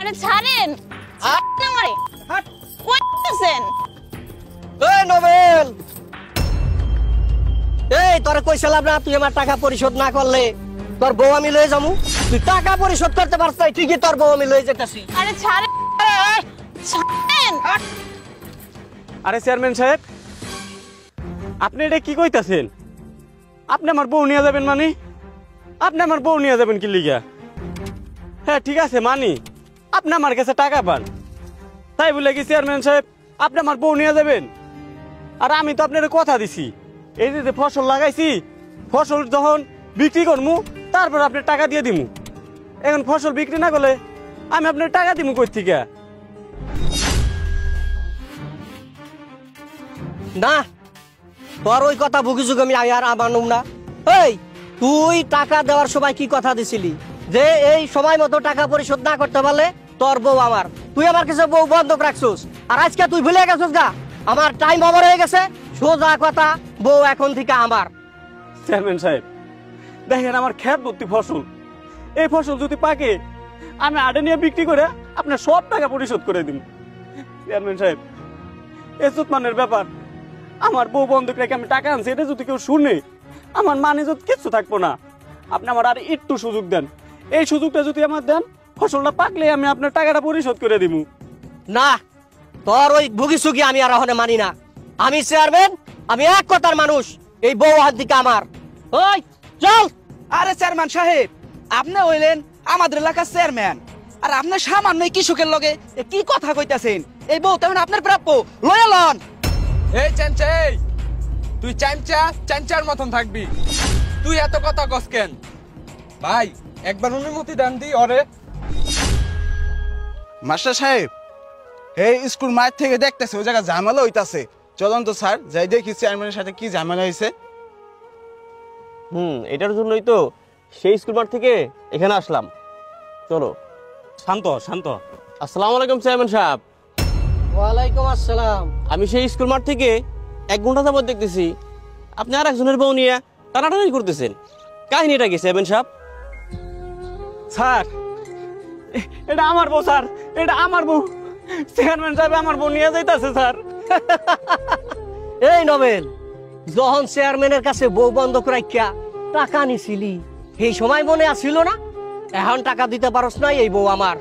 আরে ছাড়েন আমারে হাট কই আছেন? এই নোবেল, এই তোরে কইছিলাম না তুই আমার টাকা পরিশোধ না করলে তোর বউ আমি লয়ে যামু। তুই টাকা পরিশোধ করতে পারছ না, ঠিকই তোর বউ আমি লয়ে যেতেছি। আরে ছাড়েন ছাড়েন। আরে চেয়ারম্যান সাহেব, আপনি এটা কি কইতাছেন? আপনি আমার বউ নিয়ে যাবেন মানে? আপনি আমার বউ নিয়ে যাবেন কি লিগা? হ্যাঁ ঠিক আছে মানি, আপনি আমার কাছে টাকা পান, তাই বলে কি চেয়ারম্যান সাহেব আপনি আমার বউ নিয়ে যাবেন? আর আমি তো আপনার কথা দিছি, এই যে ফসল লাগাইছি, ফসল যখন বিক্রি করমু তারপর আপনি টাকা দিয়ে দিমু। এখন ফসল বিক্রি না করলে আমি আপনার টাকা দিমু কই থেকে? না, তোর ওই কথা ভুগিযুগ আমি আর মানুম না। এই তুই টাকা দেওয়ার সময় কি কথা দিছিলি যে এই সময় মতো টাকা পরিশোধ না করতে পারলে তোর বউ আমার, তুই আমার কাছে বউ বন্ধক রাখছিস, আর আজকে তুই ভুলে গেছিস গা আমার টাইম ওভার হয়ে গেছে। সোজা কথা, বউ এখন থেকে আমার। চেয়ারম্যান সাহেব দেখেন আমার ক্ষেত ভর্তি ফসল, এই ফসল যদি পাকে আমি আড়ে নিয়ে বিক্রি করে আপনার সব টাকা পরিশোধ করে দিব। চেয়ারম্যান সাহেব এজত মানের ব্যাপার, আমার বউ বন্ধক রেখে আমি টাকা আনছি, এটা যদি কেউ শুনে আমার মান ইজ্জত কিচ্ছু থাকবো না। আপনি আমার আর একটু সুযোগ দেন, এই সুযোগটা যদি আমার দেন ফসলটা পাকলে আমি আপনার টাকাটা পরিশোধ করে দিব। না, তোর ওই ভুগিসুগি আমি আর ওখানে মানি না। আমি চেয়ারম্যান, আমি এক কথার মানুষ, এই বউ হাত দিকে আমার। ওই চল। আরে চেয়ারম্যান সাহেব, আপনি হইলেন আমাদের এলাকার চেয়ারম্যান, আর আপনি সামান্য কৃষকের লগে কি কথা কইতাছেন? এই বউ তেমন আপনার প্রাপ্য, লয়ে লন। এই চাঞ্চাই, তুই চাঞ্চার মতন থাকবি, তুই এত কথা কস কেন? ভাই একবার অনুমতি দেন দি ওরে। মাস্টার সাহেব, এই স্কুল মাঠ থেকে দেখতেছে ওই জায়গায় ঝামেলা হইতাছে, চলুন তো স্যার যাই দেখি চেয়ারম্যানের সাথে কি ঝামেলা হয়েছে। এটার জন্যই তো সেই স্কুল মাঠ থেকে এখানে আসলাম। চলো। শান্ত শান্ত। আসসালামু আলাইকুম চেয়ারম্যান সাহেব। ওয়ালাইকুম আসসালাম। আমি সেই স্কুল মাঠ থেকে 1 ঘন্টা যাবত দেখতেছি আপনি আর একজনের বউ নিয়ে টানাটানি করতেছেন, কাহিনীটা কি চেয়ারম্যান সাহেব? স্যার এটা আমার বউ, স্যার এটা আমার বউ, চেয়ারম্যান সাহেব আমার বউ নিয়ে যাইতাছে স্যার। এই নোবেল, যখন চেয়ারম্যানের কাছে বউ বন্ধক রাখিয়া টাকা নিছিলি এই সময় মনে আসিল না? এখন টাকা দিতে পারস না, এই বউ আমার।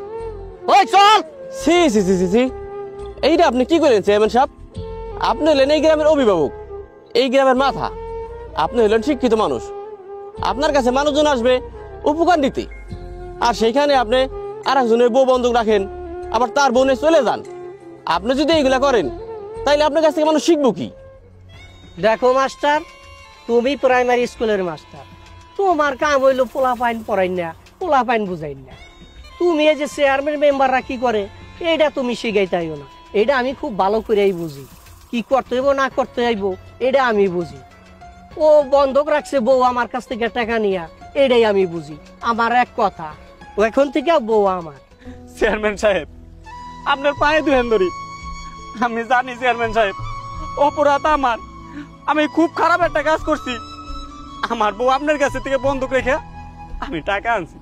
ওই চল। সি সি সি সি, এইটা আপনি কি করেন চেয়ারম্যান সাহেব? আপনি হলেন এই গ্রামের অভিভাবক, এই গ্রামের মাথা, আপনি হলেন শিক্ষিত মানুষ, আপনার কাছে মানুষজন আসবে উপকার নিতে, আর সেইখানে আপনি আর একজনের বউ বন্ধক রাখেন, আবার তার বোনে চলে যান। আপনি যদি এইগুলা করেন তাইলে আপনার কাছ থেকে মানুষ শিখবো কি? দেখো মাস্টার, তুমি প্রাইমারি স্কুলের মাস্টার, তোমার কাম হইলো পোলা পাইন পড়াই না, পোলা পাইন বুঝাই না। তুমি এই যে চেয়ারম্যান মেম্বাররা কি করে এইটা তুমি শিখাইতাইও না, এটা আমি খুব ভালো করেই বুঝি। কি করতে হইব না করতে হইব এটা আমি বুঝি। ও বন্ধক রাখছে বউ আমার কাছ থেকে টাকা নিয়া, এটাই আমি বুঝি। আমার এক কথা, ও এখন থেকে বউ আমার। চেয়ারম্যান সাহেব আপনার পায়ে দুহেন ধরি, আমি জানি চেয়ারম্যান সাহেব অপরাধ আমার, আমি খুব খারাপ একটা কাজ করছি। আমার বউ আপনার কাছে থেকে বন্ধক রেখে আমি টাকা আনছি,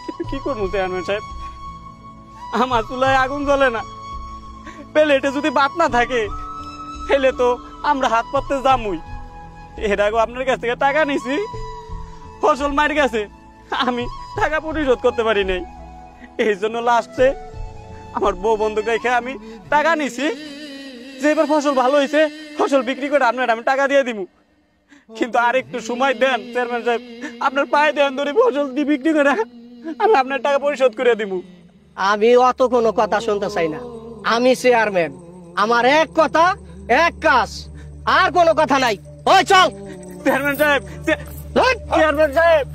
কিন্তু কি করবো চেয়ারম্যান সাহেব, আমার চুলায় আগুন জ্বলে না, প্লেটে যদি ভাত না থাকে তাহলে তো আমরা হাত পাততে যামুই। এর আগে আপনার কাছ থেকে টাকা নিছি, ফসল মার গেছে, আমি টাকা পরিশোধ করতে পারি নাই, এই জন্য লাস্টে আমার বউ বন্ধক রেখে আমি টাকা নিছি, যে এবার ফসল ভালো হয়েছে ফসল বিক্রি করে আপনার আমি টাকা দিয়ে দিব। কিন্তু আর একটু সময় দেন চেয়ারম্যান সাহেব, আপনার পায়ে দেন ধরে ফসল দিয়ে বিক্রি করে আমি আপনার টাকা পরিশোধ করে দিব। আমি অত কোনো কথা শুনতে চাই না, আমি চেয়ারম্যান, আমার এক কথা এক কাজ, আর কোনো কথা নাই। ওই চল। চেয়ারম্যান সাহেব, চেয়ারম্যান সাহেব,